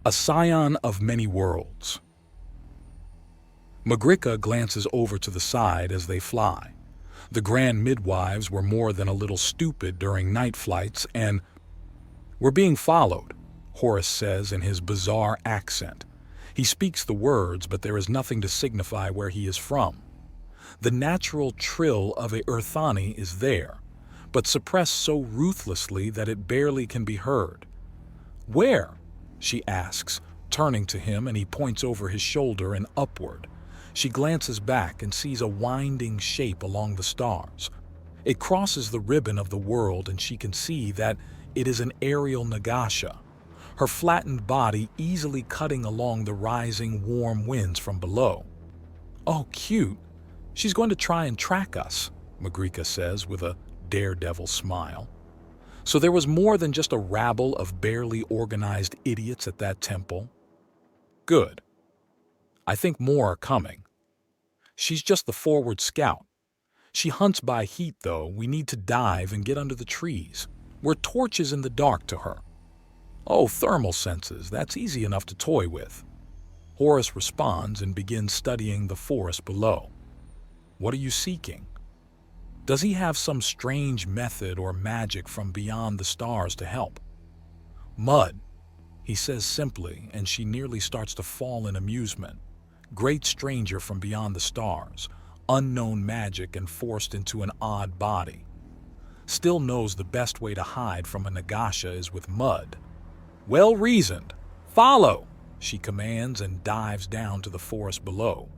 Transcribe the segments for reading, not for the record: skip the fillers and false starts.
A scion of many worlds. Magrica glances over to the side as they fly. The grand midwives were more than a little stupid during night flights, and "We're being followed," Horus says in his bizarre accent. He speaks the words, but there is nothing to signify where he is from. The natural trill of a Urthani is there, but suppressed so ruthlessly that it barely can be heard. "Where?" she asks, turning to him, and he points over his shoulder and upward. She glances back and sees a winding shape along the stars. It crosses the ribbon of the world, and she can see that it is an aerial Nagasha, her flattened body easily cutting along the rising warm winds from below. "Oh, cute. She's going to try and track us," Magrica says with a daredevil smile. So there was more than just a rabble of barely organized idiots at that temple. Good. I think more are coming. She's just the forward scout. She hunts by heat, though. We need to dive and get under the trees. We're torches in the dark to her. "Oh, thermal senses, that's easy enough to toy with." Horus responds and begins studying the forest below. What are you seeking? Does he have some strange method or magic from beyond the stars to help? "Mud," he says simply, and she nearly starts to fall in amusement. Great stranger from beyond the stars, unknown magic and forced into an odd body. Still knows the best way to hide from a Nagasha is with mud. "Well reasoned. Follow," she commands and dives down to the forest below.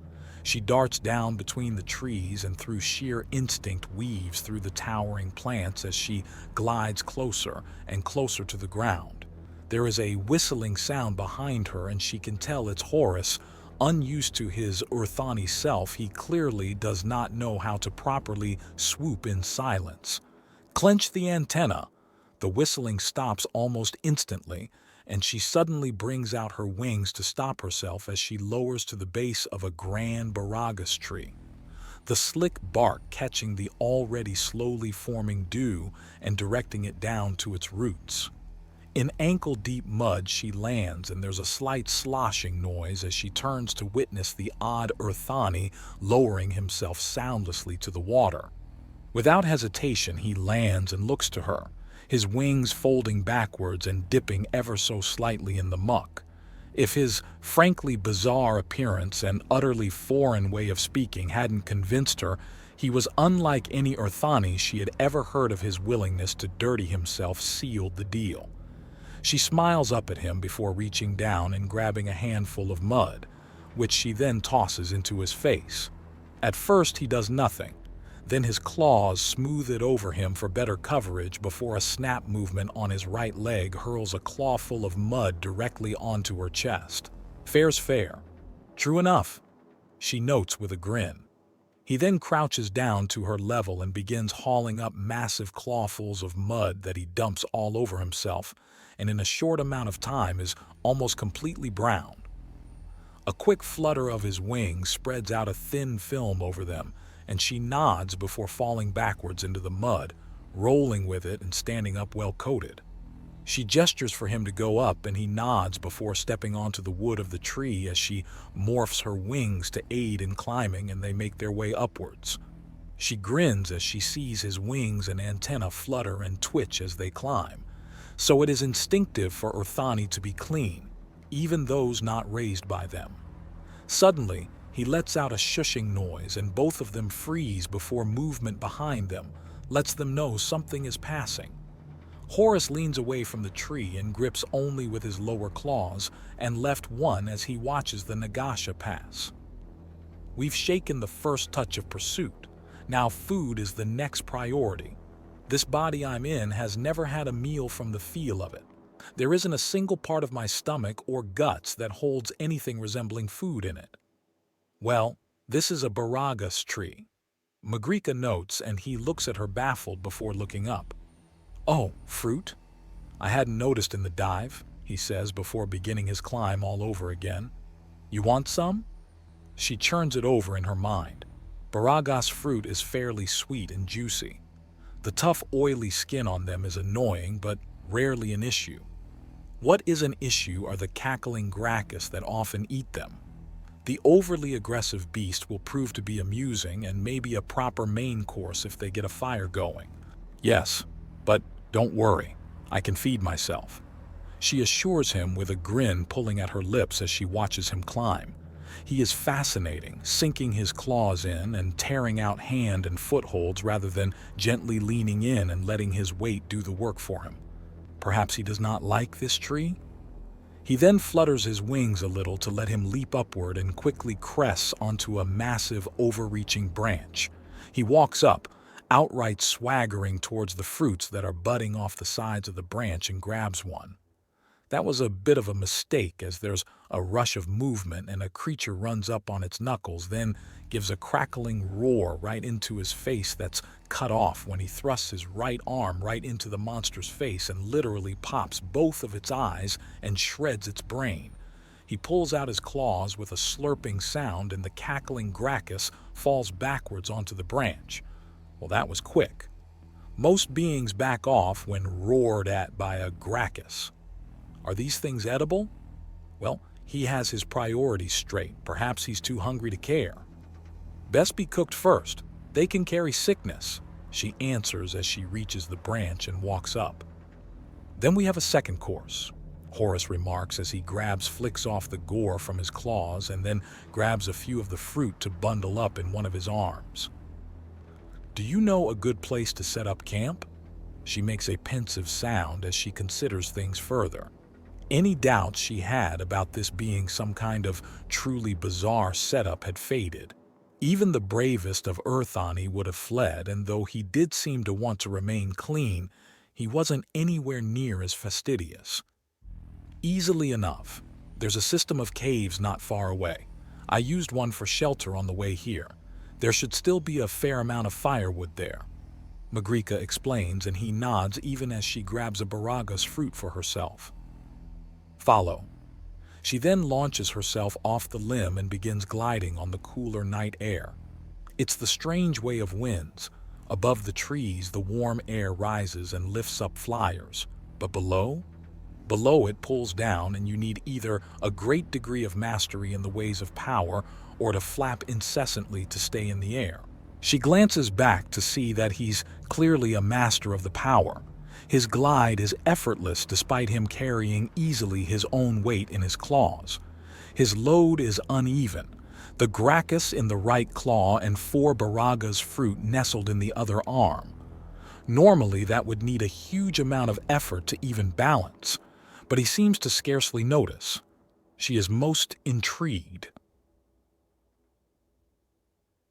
She darts down between the trees and through sheer instinct weaves through the towering plants as she glides closer and closer to the ground. There is a whistling sound behind her, and she can tell it's Horus. Unused to his Urthani self, he clearly does not know how to properly swoop in silence. "Clench the antenna." The whistling stops almost instantly, and she suddenly brings out her wings to stop herself as she lowers to the base of a grand baragas tree, the slick bark catching the already slowly forming dew and directing it down to its roots. In ankle-deep mud she lands, and there's a slight sloshing noise as she turns to witness the odd Urthani lowering himself soundlessly to the water. Without hesitation, he lands and looks to her, his wings folding backwards and dipping ever so slightly in the muck. If his frankly bizarre appearance and utterly foreign way of speaking hadn't convinced her, he was unlike any Urthani she had ever heard of. His willingness to dirty himself sealed the deal. She smiles up at him before reaching down and grabbing a handful of mud, which she then tosses into his face. At first he does nothing. Then his claws smooth it over him for better coverage before a snap movement on his right leg hurls a clawful of mud directly onto her chest. "Fair's fair." "True enough," she notes with a grin. He then crouches down to her level and begins hauling up massive clawfuls of mud that he dumps all over himself, and in a short amount of time is almost completely brown. A quick flutter of his wings spreads out a thin film over them, and she nods before falling backwards into the mud, rolling with it and standing up well-coated. She gestures for him to go up, and he nods before stepping onto the wood of the tree as she morphs her wings to aid in climbing, and they make their way upwards. She grins as she sees his wings and antenna flutter and twitch as they climb. So it is instinctive for Urthani to be clean, even those not raised by them. Suddenly, he lets out a shushing noise, and both of them freeze before movement behind them lets them know something is passing. Horus leans away from the tree and grips only with his lower claws and left one as he watches the Nagasha pass. We've shaken the first touch of pursuit. Now food is the next priority. This body I'm in has never had a meal from the feel of it. There isn't a single part of my stomach or guts that holds anything resembling food in it. Well, this is a baragas tree, Magrica notes, and he looks at her baffled before looking up. "Oh, fruit? I hadn't noticed in the dive," he says before beginning his climb all over again. "You want some?" She churns it over in her mind. Baragas fruit is fairly sweet and juicy. The tough, oily skin on them is annoying, but rarely an issue. What is an issue are the cackling gracchus that often eat them. The overly aggressive beast will prove to be amusing and maybe a proper main course if they get a fire going. Yes, but don't worry, I can feed myself. She assures him with a grin pulling at her lips as she watches him climb. He is fascinating, sinking his claws in and tearing out hand and footholds rather than gently leaning in and letting his weight do the work for him. Perhaps he does not like this tree? He then flutters his wings a little to let him leap upward and quickly crests onto a massive, overreaching branch. He walks up, outright swaggering towards the fruits that are budding off the sides of the branch and grabs one. That was a bit of a mistake as there's a rush of movement and a creature runs up on its knuckles, then gives a crackling roar right into his face that's cut off when he thrusts his right arm right into the monster's face and literally pops both of its eyes and shreds its brain. He pulls out his claws with a slurping sound and the cackling gracchus falls backwards onto the branch. Well, that was quick. Most beings back off when roared at by a gracchus. Are these things edible? Well, he has his priorities straight. Perhaps he's too hungry to care. Best be cooked first. They can carry sickness, she answers as she reaches the branch and walks up. Then we have a second course, Horace remarks as he flicks off the gore from his claws and then grabs a few of the fruit to bundle up in one of his arms. Do you know a good place to set up camp? She makes a pensive sound as she considers things further. Any doubts she had about this being some kind of truly bizarre setup had faded. Even the bravest of Earthani would have fled, and though he did seem to want to remain clean, he wasn't anywhere near as fastidious. Easily enough. There's a system of caves not far away. I used one for shelter on the way here. There should still be a fair amount of firewood there. Magrica explains, and he nods even as she grabs a Baraga's fruit for herself. Follow. She then launches herself off the limb and begins gliding on the cooler night air. It's the strange way of winds. Above the trees, the warm air rises and lifts up flyers. But below? Below it pulls down, and you need either a great degree of mastery in the ways of power or to flap incessantly to stay in the air. She glances back to see that he's clearly a master of the power. His glide is effortless despite him carrying easily his own weight in his claws. His load is uneven. The gracchus in the right claw and 4 Baraga's fruit nestled in the other arm. Normally that would need a huge amount of effort to even balance, but he seems to scarcely notice. She is most intrigued.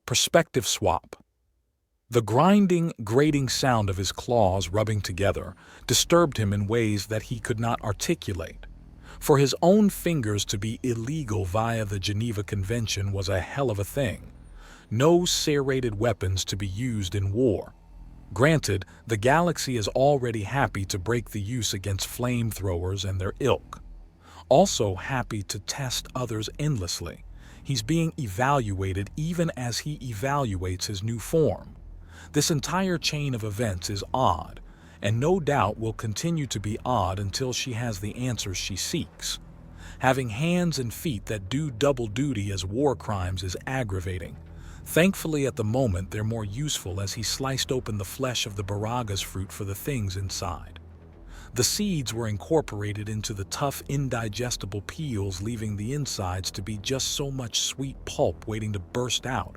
Perspective swap. The grinding, grating sound of his claws rubbing together disturbed him in ways that he could not articulate. For his own fingers to be illegal via the Geneva Convention was a hell of a thing. No serrated weapons to be used in war. Granted, the galaxy is already happy to break the use against flamethrowers and their ilk. Also happy to test others endlessly. He's being evaluated even as he evaluates his new form. This entire chain of events is odd, and no doubt will continue to be odd until she has the answers she seeks. Having hands and feet that do double duty as war crimes is aggravating. Thankfully at the moment they're more useful as he sliced open the flesh of the Baraga's fruit for the things inside. The seeds were incorporated into the tough, indigestible peels, leaving the insides to be just so much sweet pulp waiting to burst out.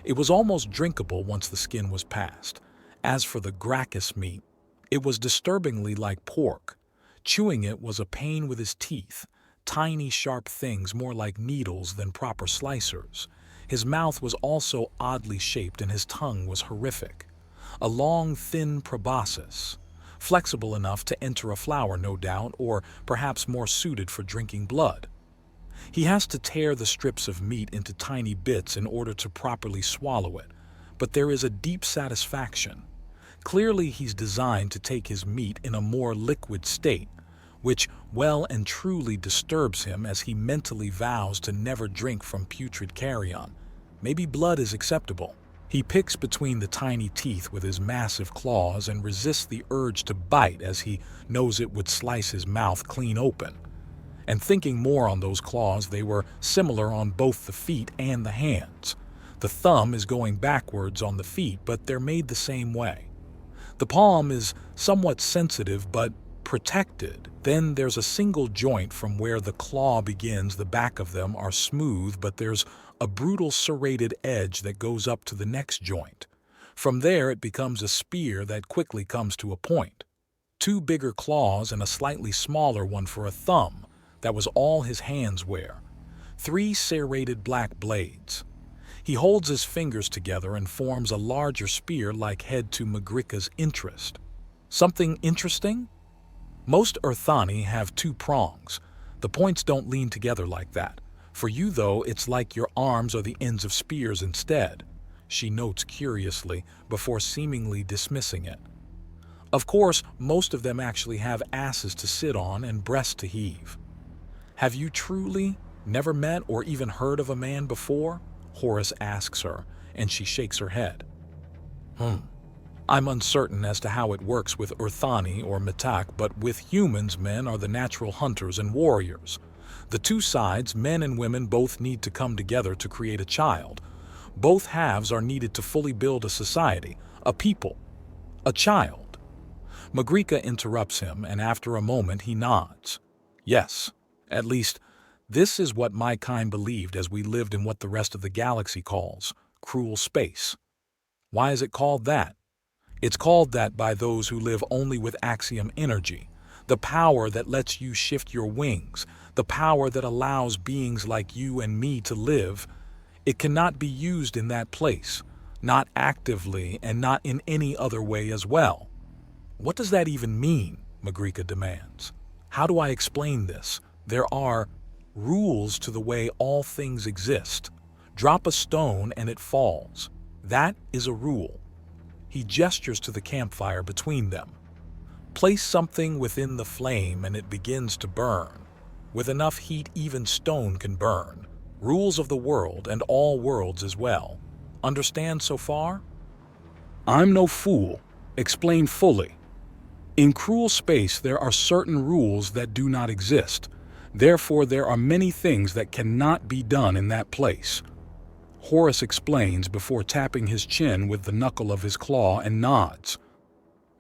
It was almost drinkable once the skin was past. As for the gracchus meat, it was disturbingly like pork. Chewing it was a pain with his teeth, tiny sharp things more like needles than proper slicers. His mouth was also oddly shaped and his tongue was horrific. A long, thin proboscis, flexible enough to enter a flower no doubt, or perhaps more suited for drinking blood. He has to tear the strips of meat into tiny bits in order to properly swallow it, but there is a deep satisfaction. Clearly he's designed to take his meat in a more liquid state, which well and truly disturbs him as he mentally vows to never drink from putrid carrion. Maybe blood is acceptable. He picks between the tiny teeth with his massive claws and resists the urge to bite as he knows it would slice his mouth clean open. And thinking more on those claws, they were similar on both the feet and the hands. The thumb is going backwards on the feet, but they're made the same way. The palm is somewhat sensitive but protected. Then there's a single joint from where the claw begins. The back of them are smooth, but there's a brutal serrated edge that goes up to the next joint. From there it becomes a spear that quickly comes to a point. 2 bigger claws and a slightly smaller one for a thumb. That was all his hands wear. 3 serrated black blades. He holds his fingers together and forms a larger spear-like head to Magrika's interest. Something interesting? Most Urthani have 2 prongs. The points don't lean together like that. For you, though, it's like your arms are the ends of spears instead, she notes curiously before seemingly dismissing it. Of course, most of them actually have asses to sit on and breasts to heave. Have you truly never met or even heard of a man before? Horus asks her, and she shakes her head. I'm uncertain as to how it works with Urthani or Mitak, but with humans, men are the natural hunters and warriors. The 2 sides, men and women, both need to come together to create a child. Both halves are needed to fully build a society, a people, a child. Magrika interrupts him, and after a moment he nods. Yes, at least this is what my kind believed as we lived in what the rest of the galaxy calls cruel space. Why is it called that? It's called that by those who live only with axiom energy, the power that lets you shift your wings, the power that allows beings like you and me to live. It cannot be used in that place, not actively and not in any other way as well. What does that even mean? Magrika demands. How do I explain this? There are rules to the way all things exist. Drop a stone and it falls. That is a rule. He gestures to the campfire between them. Place something within the flame and it begins to burn. With enough heat, even stone can burn. Rules of the world and all worlds as well. Understand so far? I'm no fool. Explain fully. In cruel space, there are certain rules that do not exist. Therefore, there are many things that cannot be done in that place. Horus explains before tapping his chin with the knuckle of his claw and nods.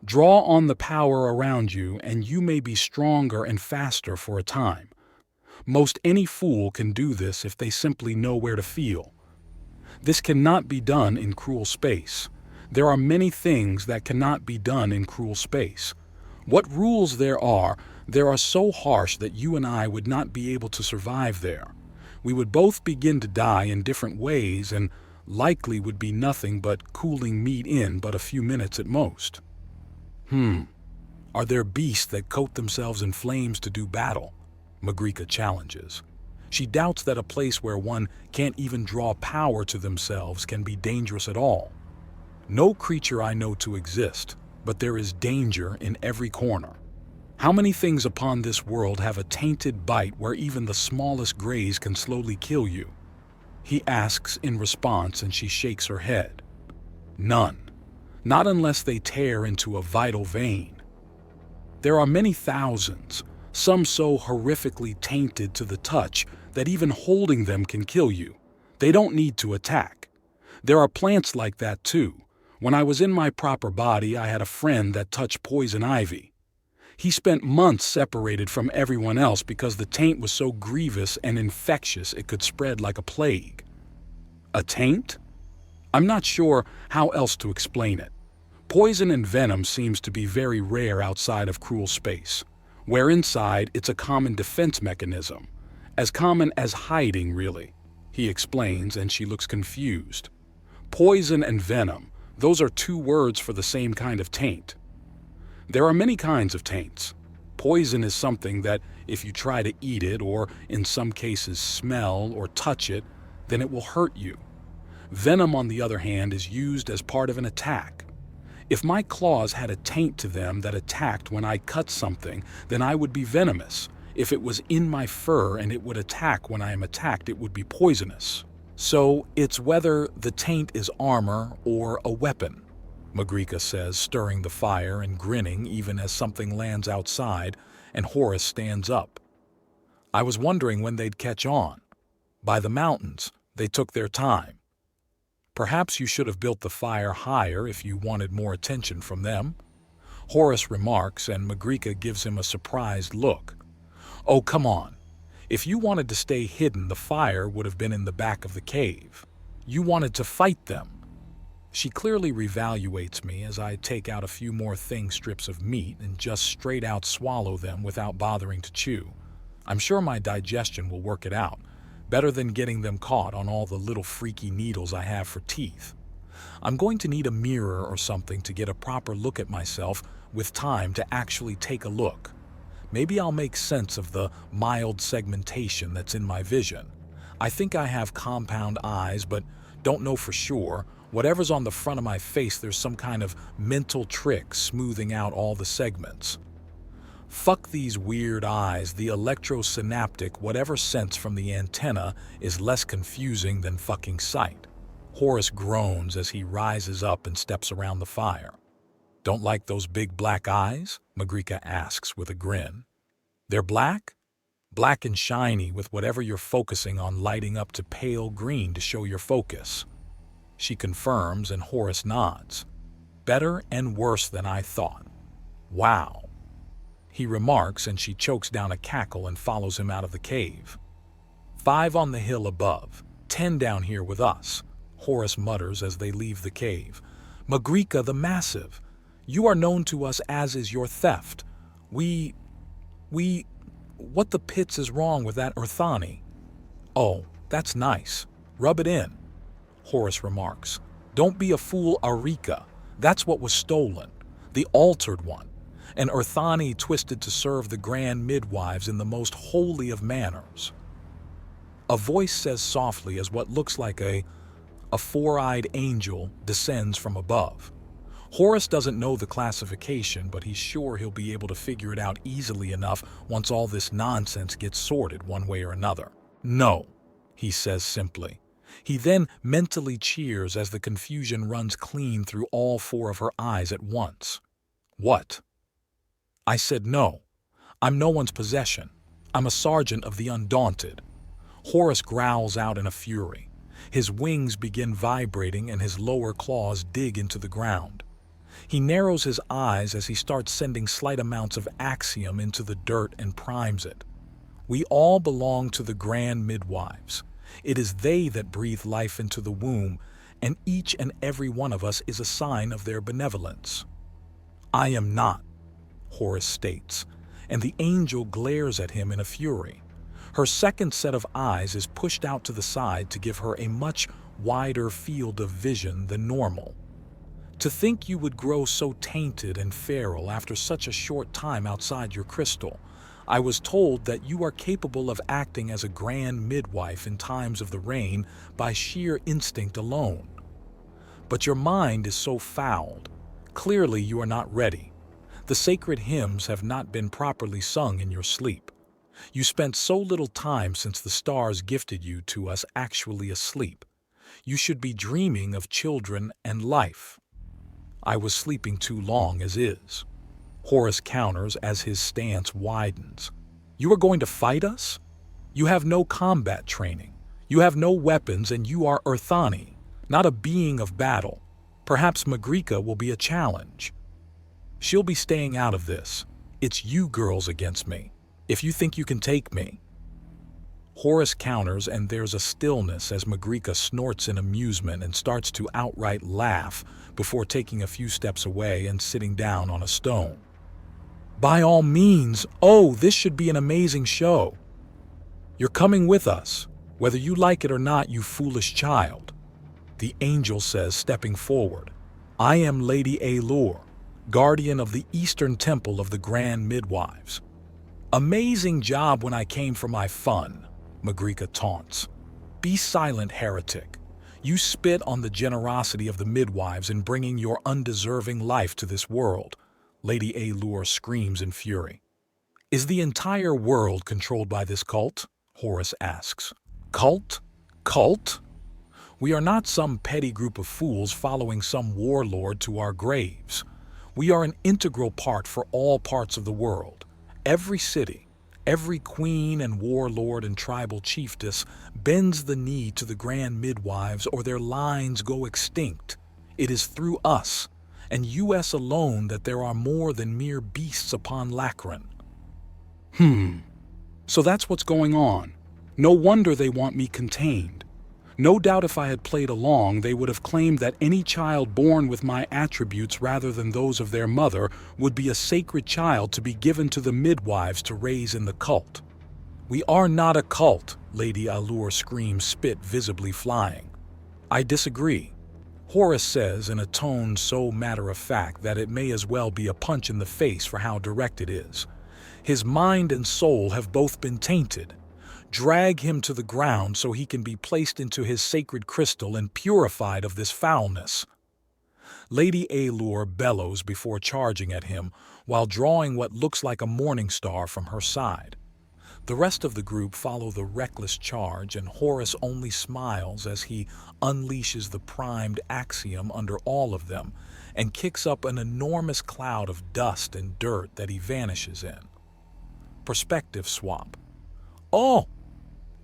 Draw on the power around you, and you may be stronger and faster for a time. Most any fool can do this if they simply know where to feel. This cannot be done in cruel space. There are many things that cannot be done in cruel space. What rules there are so harsh that you and I would not be able to survive there. We would both begin to die in different ways and likely would be nothing but cooling meat in but a few minutes at most. Are there beasts that coat themselves in flames to do battle? Magrika challenges. She doubts that a place where one can't even draw power to themselves can be dangerous at all. No creature I know to exist, but there is danger in every corner. How many things upon this world have a tainted bite where even the smallest graze can slowly kill you? He asks in response, and she shakes her head. None. Not unless they tear into a vital vein. There are many thousands, some so horrifically tainted to the touch that even holding them can kill you. They don't need to attack. There are plants like that too. When I was in my proper body, I had a friend that touched poison ivy. He spent months separated from everyone else because the taint was so grievous and infectious it could spread like a plague. A taint? I'm not sure how else to explain it. Poison and venom seems to be very rare outside of cruel space, where inside it's a common defense mechanism, as common as hiding really, he explains, and she looks confused. Poison and venom, those are 2 words for the same kind of taint. There are many kinds of taints. Poison is something that if you try to eat it or in some cases smell or touch it, then it will hurt you. Venom, on the other hand, is used as part of an attack. If my claws had a taint to them that attacked when I cut something, then I would be venomous. If it was in my fur and it would attack when I am attacked, it would be poisonous. So it's whether the taint is armor or a weapon, Magrica says, stirring the fire and grinning even as something lands outside and Horace stands up. I was wondering when they'd catch on. By the mountains, they took their time. Perhaps you should have built the fire higher if you wanted more attention from them, Horace remarks, and Magrica gives him a surprised look. Oh, come on. If you wanted to stay hidden, the fire would have been in the back of the cave. You wanted to fight them. She clearly reevaluates me as I take out a few more thin strips of meat and just straight out swallow them without bothering to chew. I'm sure my digestion will work it out, better than getting them caught on all the little freaky needles I have for teeth. I'm going to need a mirror or something to get a proper look at myself with time to actually take a look. Maybe I'll make sense of the mild segmentation that's in my vision. I think I have compound eyes, but don't know for sure. Whatever's on the front of my face, there's some kind of mental trick smoothing out all the segments. Fuck these weird eyes. The electrosynaptic whatever sense from the antenna is less confusing than fucking sight. Horace groans as he rises up and steps around the fire. Don't like those big black eyes? Magrica asks with a grin. They're black? Black and shiny with whatever you're focusing on lighting up to pale green to show your focus. She confirms and Horace nods. Better and worse than I thought. Wow. He remarks and she chokes down a cackle and follows him out of the cave. 5 on the hill above, 10 down here with us, Horace mutters as they leave the cave. Magrica the Massive, you are known to us as is your theft. What the pits is wrong with that Orthani? Oh, that's nice. Rub it in, Horace remarks. Don't be a fool, Arika. That's what was stolen. The altered one. An Orthani twisted to serve the grand midwives in the most holy of manners. A voice says softly as what looks like a four-eyed angel descends from above. Horace doesn't know the classification, but he's sure he'll be able to figure it out easily enough once all this nonsense gets sorted one way or another. No, he says simply. He then mentally cheers as the confusion runs clean through all 4 of her eyes at once. What? I said no. I'm no one's possession. I'm a sergeant of the Undaunted. Horace growls out in a fury. His wings begin vibrating and his lower claws dig into the ground. He narrows his eyes as he starts sending slight amounts of axiom into the dirt and primes it. We all belong to the grand midwives. It is they that breathe life into the womb, and each and every one of us is a sign of their benevolence. I am not, Horace states, and the angel glares at him in a fury. Her second set of eyes is pushed out to the side to give her a much wider field of vision than normal. To think you would grow so tainted and feral after such a short time outside your crystal. I was told that you are capable of acting as a grand midwife in times of the rain by sheer instinct alone. But your mind is so fouled. Clearly you are not ready. The sacred hymns have not been properly sung in your sleep. You spent so little time since the stars gifted you to us actually asleep. You should be dreaming of children and life. I was sleeping too long as is, Horace counters as his stance widens. You are going to fight us? You have no combat training. You have no weapons and you are Orthani, not a being of battle. Perhaps Magrica will be a challenge. She'll be staying out of this. It's you girls against me. If you think you can take me. Horace counters and there's a stillness as Magrica snorts in amusement and starts to outright laugh before taking a few steps away and sitting down on a stone. By all means, oh, this should be an amazing show. You're coming with us, whether you like it or not, you foolish child. The angel says, stepping forward. I am Lady Allure, guardian of the Eastern Temple of the Grand Midwives. Amazing job when I came for my fun, Magrica taunts. Be silent, heretic. You spit on the generosity of the midwives in bringing your undeserving life to this world, Lady Allure screams in fury. Is the entire world controlled by this cult? Horace asks. Cult? Cult? We are not some petty group of fools following some warlord to our graves. We are an integral part for all parts of the world. Every city, every queen and warlord and tribal chiefess bends the knee to the grand midwives or their lines go extinct. It is through us, and US alone, that there are more than mere beasts upon Lacron. So that's what's going on. No wonder they want me contained. No doubt if I had played along, they would have claimed that any child born with my attributes rather than those of their mother would be a sacred child to be given to the midwives to raise in the cult. We are not a cult, Lady Allure screams, spit visibly flying. I disagree. Horus says in a tone so matter-of-fact that it may as well be a punch in the face for how direct it is. His mind and soul have both been tainted. Drag him to the ground so he can be placed into his sacred crystal and purified of this foulness. Lady Allure bellows before charging at him while drawing what looks like a morning star from her side. The rest of the group follow the reckless charge, and Horus only smiles as he unleashes the primed axiom under all of them and kicks up an enormous cloud of dust and dirt that he vanishes in. Perspective swap. Oh!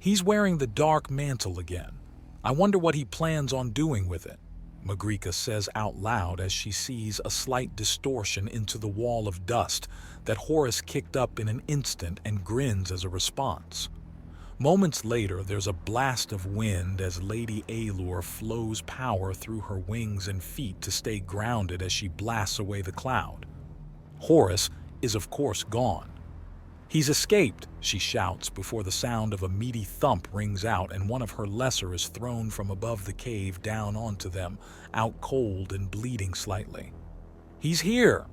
He's wearing the dark mantle again. I wonder what he plans on doing with it, Magrica says out loud as she sees a slight distortion into the wall of dust that Horus kicked up in an instant and grins as a response. Moments later, there's a blast of wind as Lady Allure flows power through her wings and feet to stay grounded as she blasts away the cloud. Horus is of course gone. He's escaped, she shouts before the sound of a meaty thump rings out and one of her lesser is thrown from above the cave down onto them, out cold and bleeding slightly. He's here!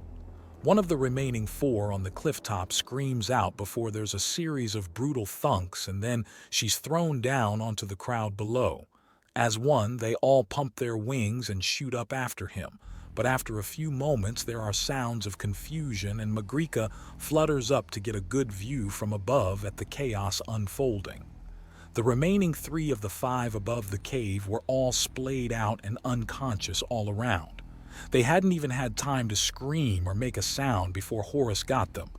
One of the remaining four on the clifftop screams out before there's a series of brutal thunks, and then she's thrown down onto the crowd below. As one, they all pump their wings and shoot up after him. But after a few moments there are sounds of confusion and Magrica flutters up to get a good view from above at the chaos unfolding. The remaining three of the five above the cave were all splayed out and unconscious all around. They hadn't even had time to scream or make a sound before Horus got them.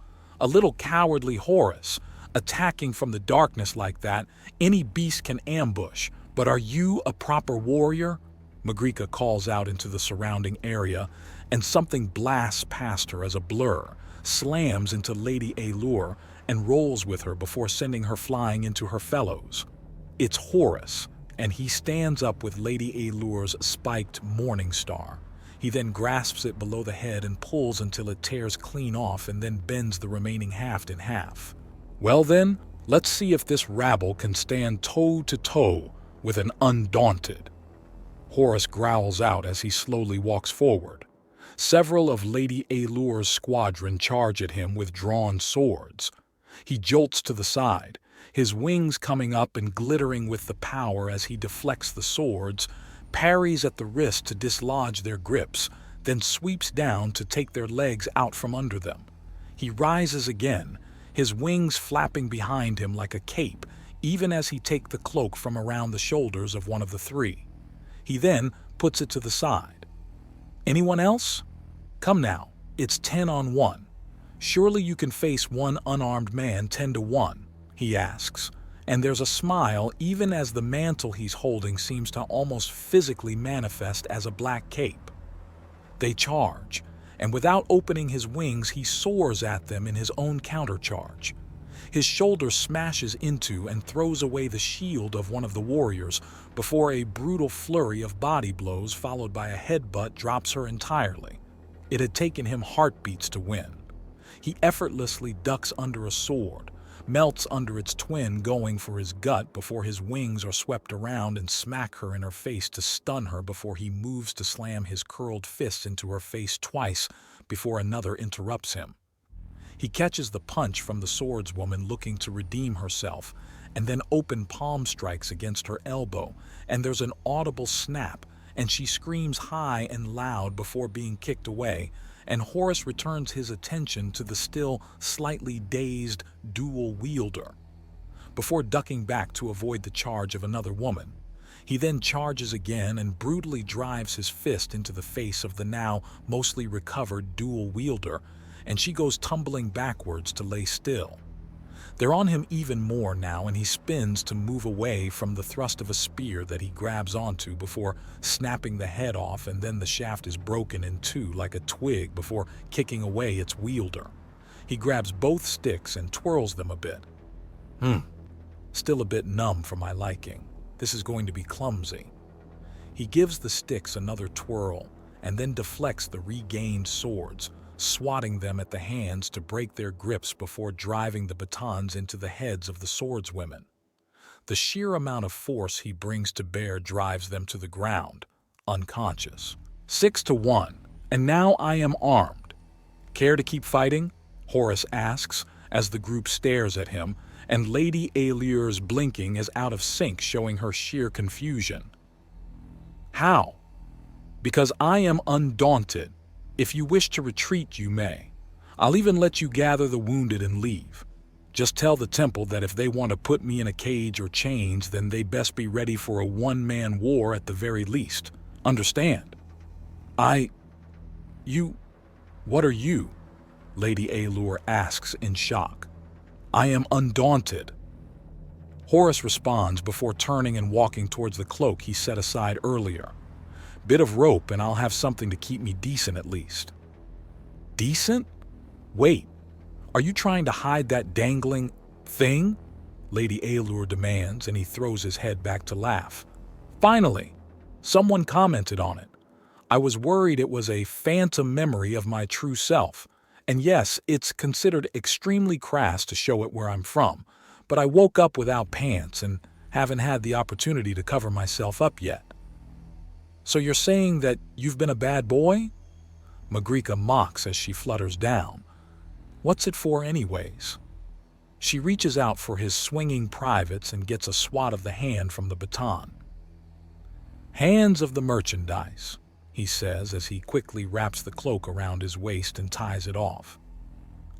A little cowardly Horus, attacking from the darkness like that, any beast can ambush, but are you a proper warrior? Magrica calls out into the surrounding area, and something blasts past her as a blur, slams into Lady Allure, and rolls with her before sending her flying into her fellows. It's Horus, and he stands up with Lady Allure's spiked morning star. He then grasps it below the head and pulls until it tears clean off and then bends the remaining haft in half. Well then, let's see if this rabble can stand toe-to-toe with an undaunted. Horus growls out as he slowly walks forward. Several of Lady Allure's squadron charge at him with drawn swords. He jolts to the side, his wings coming up and glittering with the power as he deflects the swords, parries at the wrist to dislodge their grips, then sweeps down to take their legs out from under them. He rises again, his wings flapping behind him like a cape, even as he takes the cloak from around the shoulders of one of the three. He then puts it to the side. Anyone else? Come now, it's 10-on-1. Surely you can face one unarmed man 10-to-1, he asks, and there's a smile even as the mantle he's holding seems to almost physically manifest as a black cape. They charge, and without opening his wings he soars at them in his own countercharge. His shoulder smashes into and throws away the shield of one of the warriors before a brutal flurry of body blows followed by a headbutt drops her entirely. It had taken him heartbeats to win. He effortlessly ducks under a sword, melts under its twin going for his gut before his wings are swept around and smack her in her face to stun her before he moves to slam his curled fists into her face twice before another interrupts him. He catches the punch from the swordswoman looking to redeem herself, and then open palm strikes against her elbow, and there's an audible snap, and she screams high and loud before being kicked away, and Horus returns his attention to the still slightly dazed dual wielder. Before ducking back to avoid the charge of another woman, He then charges again and brutally drives his fist into the face of the now mostly recovered dual wielder, and she goes tumbling backwards to lay still. They're on him even more now, and he spins to move away from the thrust of a spear that he grabs onto before snapping the head off, and then the shaft is broken in two like a twig before kicking away its wielder. He grabs both sticks and twirls them a bit. Still a bit numb for my liking. This is going to be clumsy. He gives the sticks another twirl and then deflects the regained swords, swatting them at the hands to break their grips before driving the batons into the heads of the swordswomen. The sheer amount of force he brings to bear drives them to the ground, unconscious. 6-1, and now I am armed. Care to keep fighting? Horus asks as the group stares at him, and Lady Alure's blinking is out of sync, showing her sheer confusion. How? Because I am undaunted. If you wish to retreat, you may. I'll even let you gather the wounded and leave. Just tell the temple that if they want to put me in a cage or chains, then they best be ready for a one-man war at the very least. Understand? What are you? Lady Alure asks in shock. I am undaunted. Horus responds before turning and walking towards the cloak he set aside earlier. Bit of rope and I'll have something to keep me decent at least. Decent? Wait, are you trying to hide that dangling thing? Lady Alure demands, and he throws his head back to laugh. Finally, someone commented on it. I was worried it was a phantom memory of my true self. And yes, it's considered extremely crass to show it where I'm from, but I woke up without pants and haven't had the opportunity to cover myself up yet. So you're saying that you've been a bad boy? Magrika mocks as she flutters down. What's it for anyways? She reaches out for his swinging privates and gets a swat of the hand from the baton. Hands of the merchandise, he says as he quickly wraps the cloak around his waist and ties it off.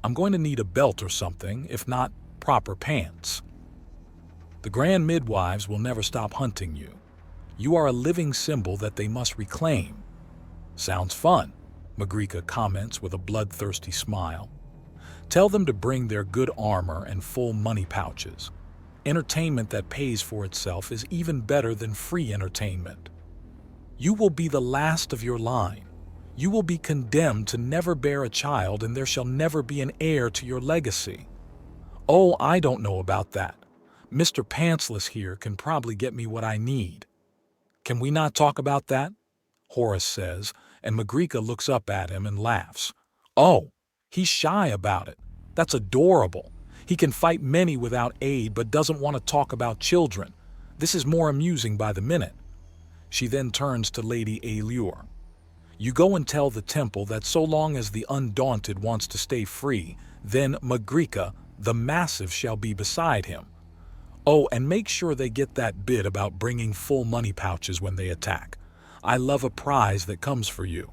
I'm going to need a belt or something, if not proper pants. The Grand Midwives will never stop hunting you. You are a living symbol that they must reclaim. Sounds fun, Magrika comments with a bloodthirsty smile. Tell them to bring their good armor and full money pouches. Entertainment that pays for itself is even better than free entertainment. You will be the last of your line. You will be condemned to never bear a child, and there shall never be an heir to your legacy. Oh, I don't know about that. Mr. Pantsless here can probably get me what I need. Can we not talk about that? Horus says, and Magrika looks up at him and laughs. Oh, he's shy about it. That's adorable. He can fight many without aid but doesn't want to talk about children. This is more amusing by the minute. She then turns to Lady Alure. You go and tell the temple that so long as the Undaunted wants to stay free, then Magrika, the Massive, shall be beside him. Oh, and make sure they get that bit about bringing full money pouches when they attack. I love a prize that comes for you.